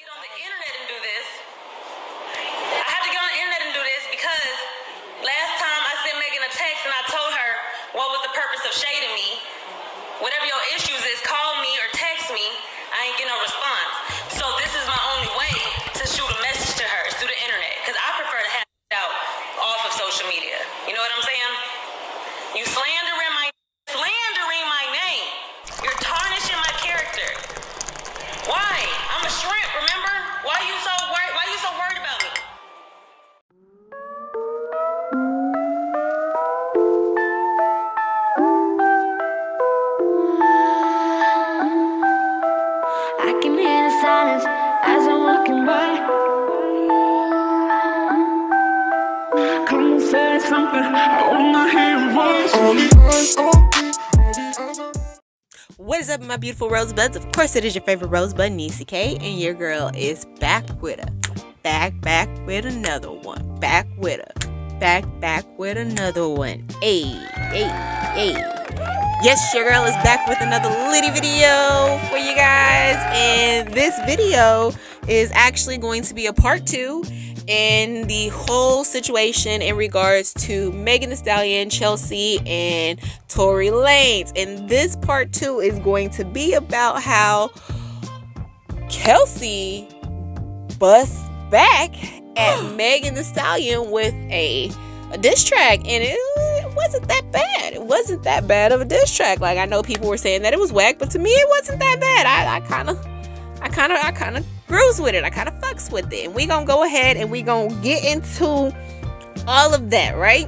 on the internet and do this. I had to get on the internet and do this because last time I sent Megan a text and I told her what was the purpose of shading me. Whatever your issues is, call me or text me. I ain't get no response. So this is my only way to shoot a message to her through the internet. Because I prefer to have it out off of social media. You know what I'm saying? You slandering my name. You're tarnishing my character. Why? I'm a shrimp, remember? Why you so worried about me? I can hear the silence as I'm walking by. Come and say something, I wanna hear your voice. What is up, my beautiful rosebuds? Of course, it is your favorite rosebud, Niecy K, and your girl is back with her. Back with another one. Back with another one. Hey. Yes, your girl is back with another litty video for you guys, and this video is actually going to be a part 2 in the whole situation in regards to Megan Thee Stallion, Chelsea, and Tory Lanez. And this part 2 is going to be about how Kelsey busts back at Megan Thee Stallion with a diss track, and it wasn't that bad. It wasn't that bad of a diss track. Like, I know people were saying that it was whack, but to me it wasn't that bad. I kind of grooves with it. I kind of fucks with it. And we gonna go ahead and we gonna get into all of that, right?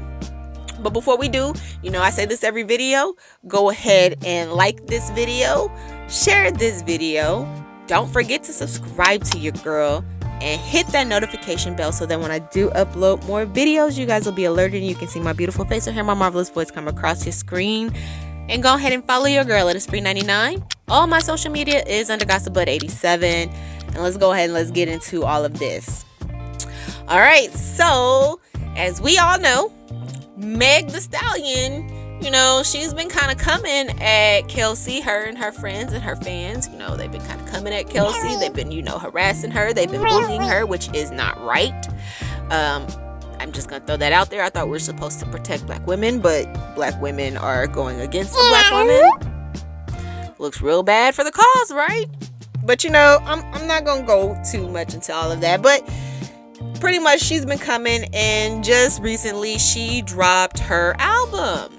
But before we do, I say this every video, go ahead and like this video, share this video. Don't forget to subscribe to your girl and hit that notification bell so that when I do upload more videos, you guys will be alerted and you can see my beautiful face or hear my marvelous voice come across your screen. And go ahead and follow your girl. It is free 99. All my social media is under GossipBud87. And let's go ahead and let's get into all of this. All right, so as we all know, Meg Thee Stallion, she's been kind of coming at Kelsey, her and her friends and her fans. They've been kind of coming at Kelsey. They've been, harassing her. They've been bullying her, which is not right. I'm just going to throw that out there. I thought we were supposed to protect black women, but black women are going against the black women. Looks real bad for the cause, right? But, I'm not going to go too much into all of that. But pretty much she's been coming, and just recently she dropped her album.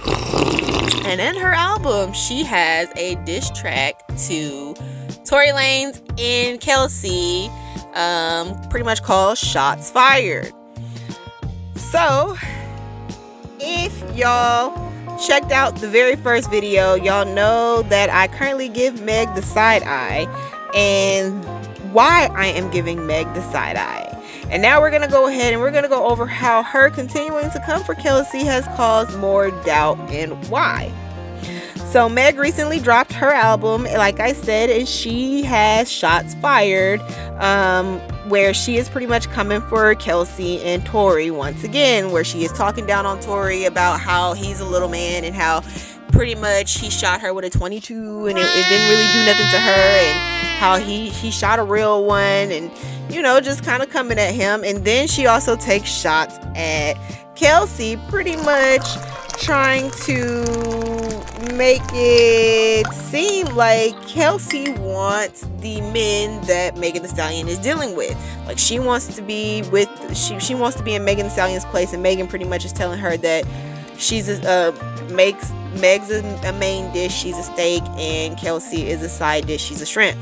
And in her album, she has a diss track to Tory Lanez and Kelsey, pretty much called Shots Fired. So, if y'all checked out the very first video, y'all know that I currently give Meg the side eye, and why I am giving Meg the side eye. And now we're going to go ahead and we're going to go over how her continuing to come for Kelsey has caused more doubt and why. So Meg recently dropped her album, like I said, and she has Shots Fired, where she is pretty much coming for Kelsey and Tory once again, where she is talking down on Tory about how he's a little man and how pretty much he shot her with a 22 and it didn't really do nothing to her, and how he shot a real one, and just kind of coming at him. And then she also takes shots at Kelsey, pretty much trying to make it seem like Kelsey wants the men that Megan Thee Stallion is dealing with. Like, she wants to be she wants to be in Megan Thee Stallion's place, and Megan pretty much is telling her that she's Meg's a main dish, she's a steak, and Kelsey is a side dish, she's a shrimp,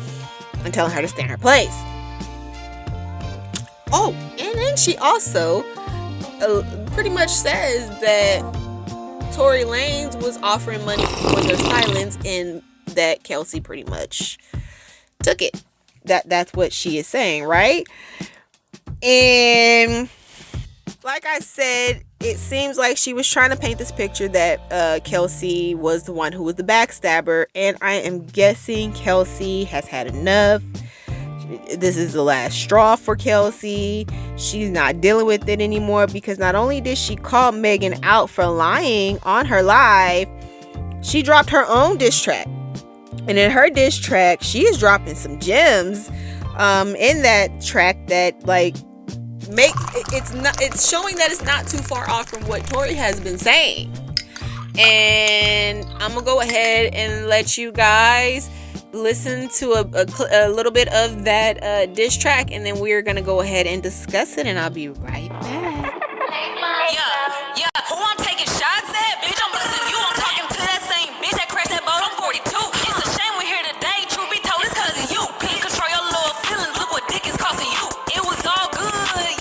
and telling her to stay in her place. Oh, and then she also pretty much says that Tory Lanez was offering money for their silence, and that Kelsey pretty much took it. That's what she is saying, right? And like I said, it seems like she was trying to paint this picture that Kelsey was the one who was the backstabber, and I am guessing Kelsey has had enough. This is the last straw for Kelsey. She's not dealing with it anymore, because not only did she call Megan out for lying on her live, she dropped her own diss track. And in her diss track, she is dropping some gems. in that track that like it's showing that it's not too far off from what Tori has been saying. And I'm gonna go ahead and let you guys listen to a little bit of that diss track, and then we're gonna go ahead and discuss it, and I'll be right back. Yeah, who I'm taking shots at? Bitch, I'm busting you. I'm talking to that same bitch that crashed that boat. I'm 42. It's a shame we're here today. Truth be told, it's cause of you. Can't control your little feelings. Look what dick is costing you. It was all good,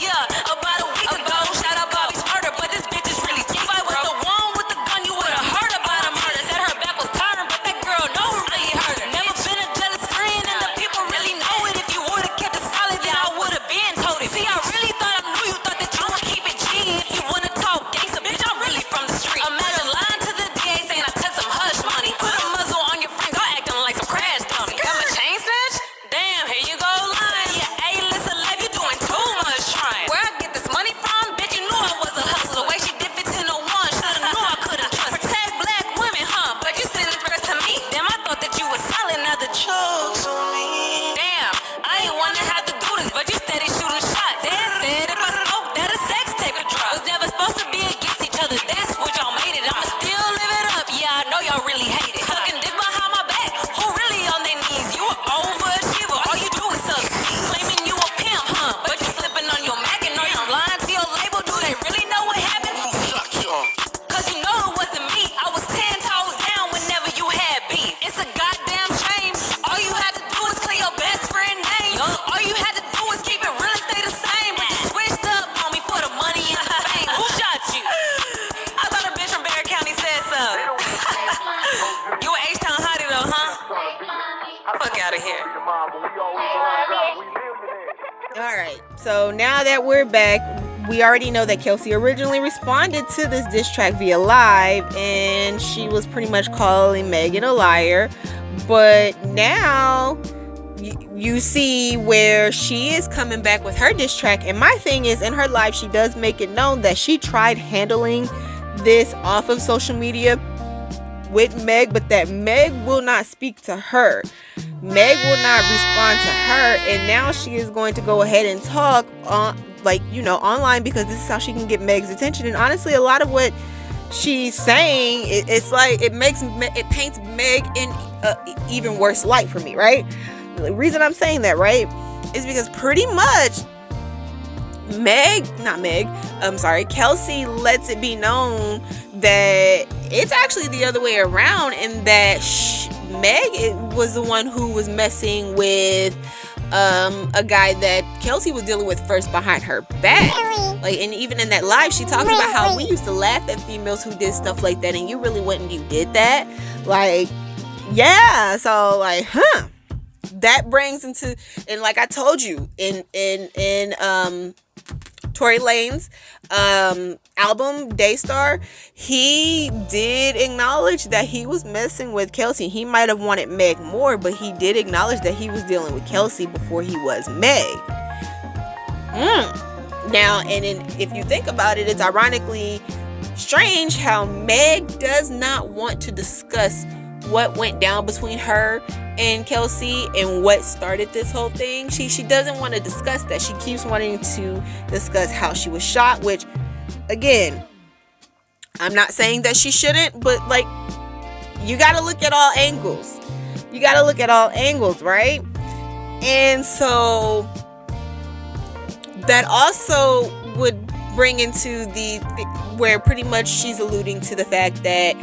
yeah. About a week ago, shout out Bobby's murder, but this bitch is really cheap. If I was the one with the gun, you would've heard about a murder. Said her back was turned, but that girl know who really hurt her. Never been a jealous friend, and the people really know it. If you would've kept it solid, then I would've been told it. See, I really thought I knew you. Thought that you would keep it G. If you wanna talk gangsta, bitch, I'm really from the street. Imagine lying to the DA saying I took some hush money. Put a muzzle on your friends, y'all acting like some crash dummies. Got my chain snatched? Damn, here you go lying. Yeah, A-list alive, you doing too much trying. Where I get this money from? Bitch, you knew I was a hustler. The way she did 1501, shoulda knew I couldn't trust. Protect black women, huh? But you sending threats to me. Damn, I thought that you was solid, now the jokes on me. Damn, I ain't wanna have to do this, but you steady shooting shots. Dad said if I smoke, that a sex tape or drug. Was never supposed to be against each other. That's what y'all made it. I'ma still live it up. Yeah, I know y'all really hate it. Sucking dick behind my back. Who really on their knees? You an overachiever. All you do is suck. Claiming you a pimp, huh? But you slipping on your Mac and know you lying to your label. Do they really know what happened? Cause you know it wasn't me. I was 10 toes down whenever you had beef. It's a goddamn shame. All you had to do is clear your best friend name. All you had to do is keep it real and stay the same. But you switched up on me for the money and the fame. Who shot you? I thought a bitch from Barry County said so. You an H-Town hottie though, huh? Fuck out of here. All right, so now that we're back, we already know that Kelsey originally responded to this diss track via live, and she was pretty much calling Megan a liar. But now you see where she is coming back with her diss track. And my thing is, in her live, she does make it known that she tried handling this off of social media with Meg, but that Meg will not speak to her. Meg will not respond to her, and now she is going to go ahead and talk on, like, you know, online, because this is how she can get Meg's attention. And honestly, a lot of what she's saying, it's like it paints Meg in an even worse light for me, right? The reason I'm saying that, right, is because pretty much Kelsey lets it be known that it's actually the other way around, and that Meg was the one who was messing with a guy that Kelsey was dealing with first behind her back. Like, and even in that live, she talks about how we used to laugh at females who did stuff like that, and you really went and you did that. Like, yeah, so like, that brings into, and like I told you, in Tory Lanez album Daystar, he did acknowledge that he was messing with Kelsey. He might have wanted Meg more, but he did acknowledge that he was dealing with Kelsey before he was Meg. Now, and if you think about it, it's ironically strange how Meg does not want to discuss what went down between her and Kelsey and what started this whole thing. She doesn't want to discuss that. She keeps wanting to discuss how she was shot, which, again, I'm not saying that she shouldn't, but like, you got to look at all angles. You got to look at all angles, right? And so that also would bring into where pretty much she's alluding to the fact that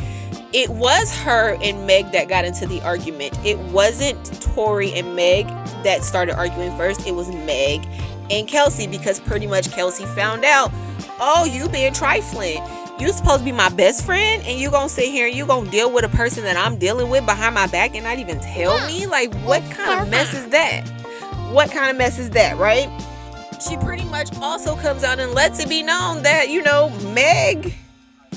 it was her and Meg that got into the argument. It wasn't Tori and Meg that started arguing first. It was Meg and Kelsey, because pretty much Kelsey found out, oh, you being trifling. You supposed to be my best friend, and you gonna sit here and you gonna deal with a person that I'm dealing with behind my back and not even tell me? Like, what kind of mess is that? What kind of mess is that, right? She pretty much also comes out and lets it be known that, you know, Meg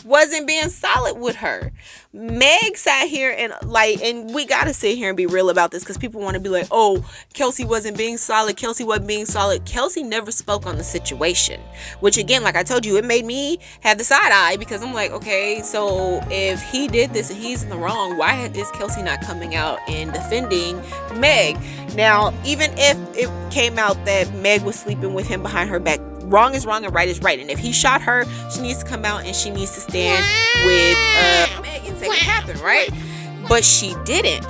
wasn't being solid with her. Meg sat here and we gotta sit here and be real about this, because people want to be like, oh, Kelsey wasn't being solid. Kelsey never spoke on the situation, which again, like I told you, it made me have the side eye, because I'm like, okay, so if he did this and he's in the wrong, why is Kelsey not coming out and defending Meg? Now, even if it came out that Meg was sleeping with him behind her back, wrong is wrong and right is right. And if he shot her, she needs to come out and she needs to stand with Meg and say what happened, right? But she didn't.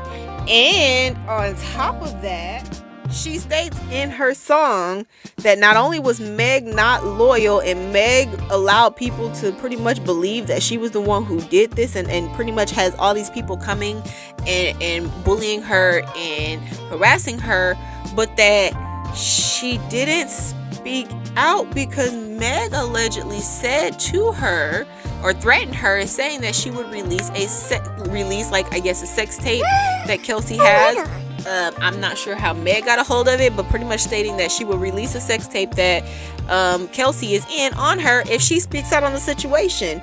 And on top of that, she states in her song that not only was Meg not loyal, and Meg allowed people to pretty much believe that she was the one who did this, and pretty much has all these people coming and bullying her and harassing her, but that she didn't speak out because Meg allegedly said to her, or threatened her, saying that she would release a sex tape that Kelsey has. I'm not sure how Meg got a hold of it, but pretty much stating that she would release a sex tape that Kelsey is in on her if she speaks out on the situation.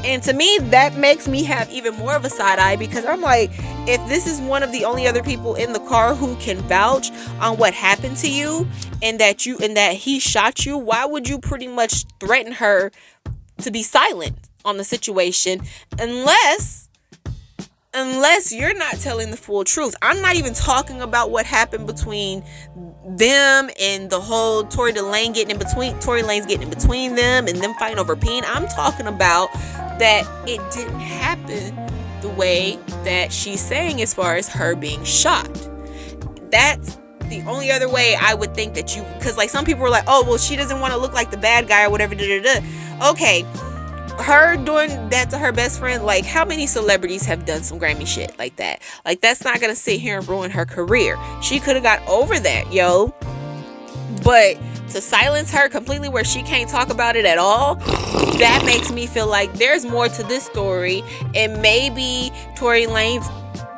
And to me, that makes me have even more of a side eye, because I'm like, if this is one of the only other people in the car who can vouch on what happened to you and that he shot you, why would you pretty much threaten her to be silent on the situation unless you're not telling the full truth? I'm not even talking about what happened between them and the whole Tory Lanez getting in between them and them fighting over Peen. I'm talking about that it didn't happen the way that she's saying, as far as her being shot. That's the only other way I would think that you, because like some people were like, oh, well, she doesn't want to look like the bad guy or whatever. Okay, her doing that to her best friend, like how many celebrities have done some Grammy shit like that? Like, that's not gonna sit here and ruin her career. She could have got over that, yo. But to silence her completely where she can't talk about it at all, that makes me feel like there's more to this story, and maybe Tory Lanez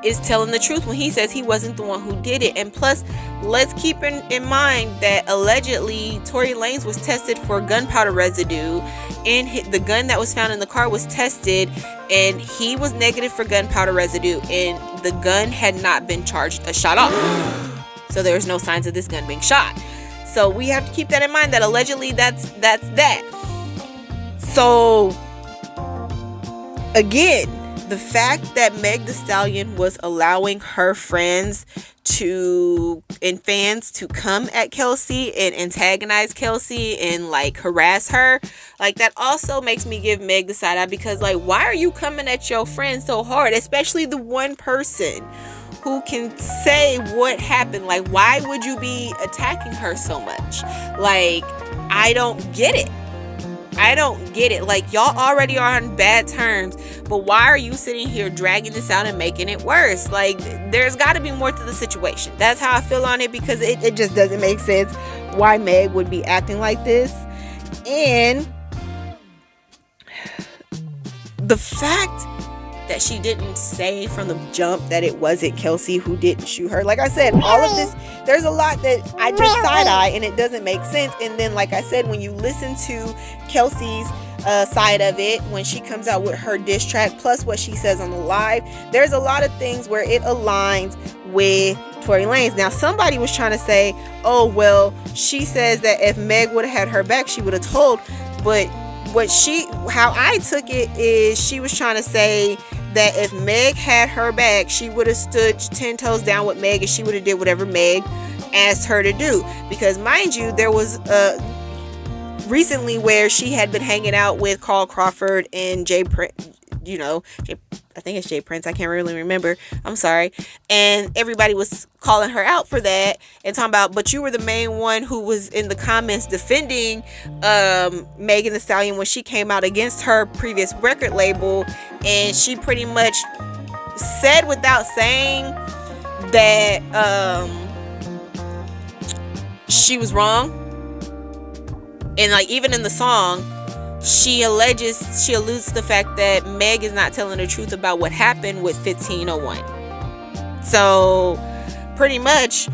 is telling the truth when he says he wasn't the one who did it. And plus, let's keep in mind that allegedly Tory Lanez was tested for gunpowder residue, and the gun that was found in the car was tested, and he was negative for gunpowder residue, and the gun had not been shot off. So there was no signs of this gun being shot. So we have to keep that in mind, that allegedly that's that. So again, the fact that Meg Thee Stallion was allowing her friends and fans to come at Kelsey and antagonize Kelsey and like harass her, like that also makes me give Meg the side eye, because like, why are you coming at your friend so hard, especially the one person who can say what happened? Like, why would you be attacking her so much? Like, I don't get it. Like, y'all already are on bad terms, but why are you sitting here dragging this out and making it worse? Like, there's got to be more to the situation. That's how I feel on it, because it just doesn't make sense why Meg would be acting like this. And the fact that she didn't say from the jump that it wasn't Kelsey who didn't shoot her. Like I said, all of this, there's a lot that I just side-eye and it doesn't make sense. And then, like I said, when you listen to Kelsey's side of it, when she comes out with her diss track, plus what she says on the live, there's a lot of things where it aligns with Tory Lanez. Now, somebody was trying to say, oh, well, she says that if Meg would have had her back, she would have told. But how I took it is she was trying to say that if Meg had her back, she would have stood 10 toes down with Meg, and she would have did whatever Meg asked her to do. Because mind you, there was recently where she had been hanging out with Carl Crawford and Jay Prince, I think it's Jay Prince, I can't really remember, I'm sorry, and everybody was calling her out for that and talking about, but you were the main one who was in the comments defending Megan Thee Stallion when she came out against her previous record label, and she pretty much said without saying that she was wrong. And like, even in the song, she alludes to the fact that Meg is not telling the truth about what happened with 1501. So pretty much,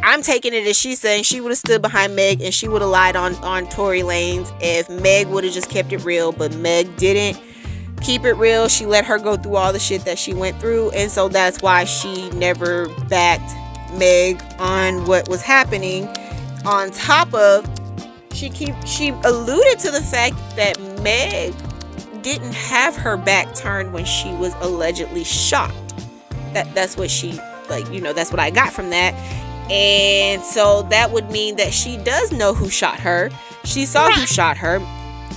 I'm taking it as she's saying she would have stood behind Meg and she would have lied on Tory Lanez if Meg would have just kept it real, but Meg didn't. keep it real, she let her go through all the shit that she went through, and so that's why she never backed Meg on what was happening. On top of, she alluded to the fact that Meg didn't have her back turned when she was allegedly shot. That's what she, like, you know, that's what I got from that. And so that would mean that she does know who shot her. She saw who shot her,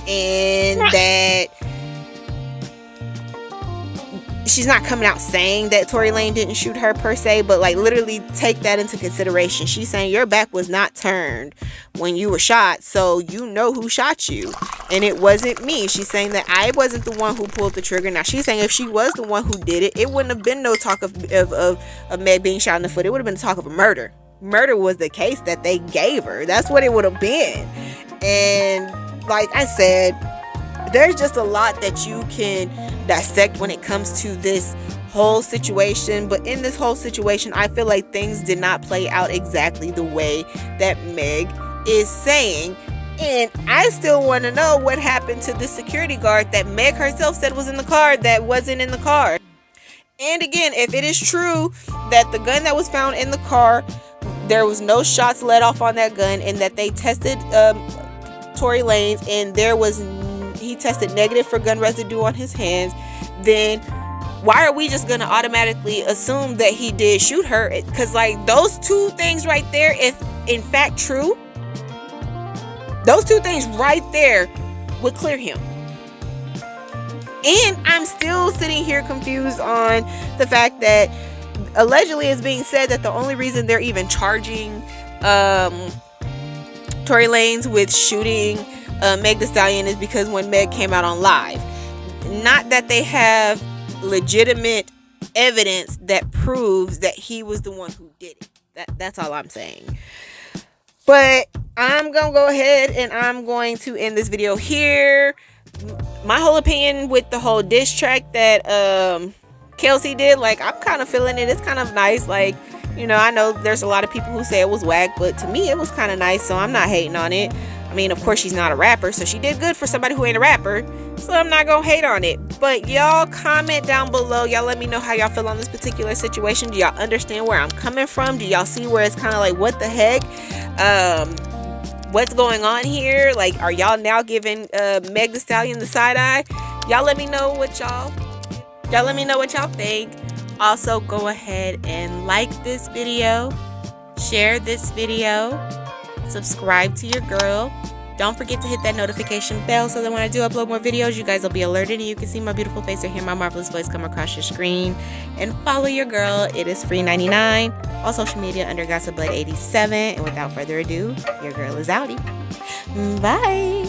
and that she's not coming out saying that Tory Lanez didn't shoot her per se, but like literally take that into consideration. She's saying your back was not turned when you were shot, so you know who shot you, and it wasn't me. She's saying that I wasn't the one who pulled the trigger. Now she's saying if she was the one who did it, it wouldn't have been no talk of Meg being shot in the foot. It would have been talk of a murder. Murder was the case that they gave her. That's what it would have been. And like I said, there's just a lot that you can dissect when it comes to this whole situation. But in this whole situation, I feel like things did not play out exactly the way that Meg is saying. And I still want to know what happened to the security guard that Meg herself said was in the car that wasn't in the car. And again, if it is true that the gun that was found in the car, there was no shots let off on that gun, and that they tested Tory Lanez and he tested negative for gun residue on his hands, then why are we just gonna automatically assume that he did shoot her? Because like those two things right there, if in fact true, those two things right there would clear him. And I'm still sitting here confused on the fact that allegedly it's being said that the only reason they're even charging Tory Lanez with shooting Meg Thee Stallion is because when Meg came out on live. Not that they have legitimate evidence that proves that he was the one who did it. That's all I'm saying. But I'm gonna go ahead and I'm going to end this video here. My whole opinion with the whole diss track that Kelsey did, like, I'm kind of feeling it. It's kind of nice. Like, you know, I know there's a lot of people who say it was whack, but to me it was kind of nice, so I'm not hating on it. I mean, of course, she's not a rapper, so she did good for somebody who ain't a rapper, so I'm not gonna hate on it. But y'all comment down below. Y'all let me know how y'all feel on this particular situation. Do y'all understand where I'm coming from? Do y'all see where it's kind of like, what the heck? What's going on here? Like, are y'all now giving Meg Thee Stallion the side eye? Y'all let me know what y'all think. Also, go ahead and like this video, share this video, subscribe to your girl. Don't forget to hit that notification bell so that when I do upload more videos, you guys will be alerted and you can see my beautiful face or hear my marvelous voice come across your screen. And follow your girl. It is free 99 on social media under Gossip Blood 87. And without further ado, your girl is outie. Bye.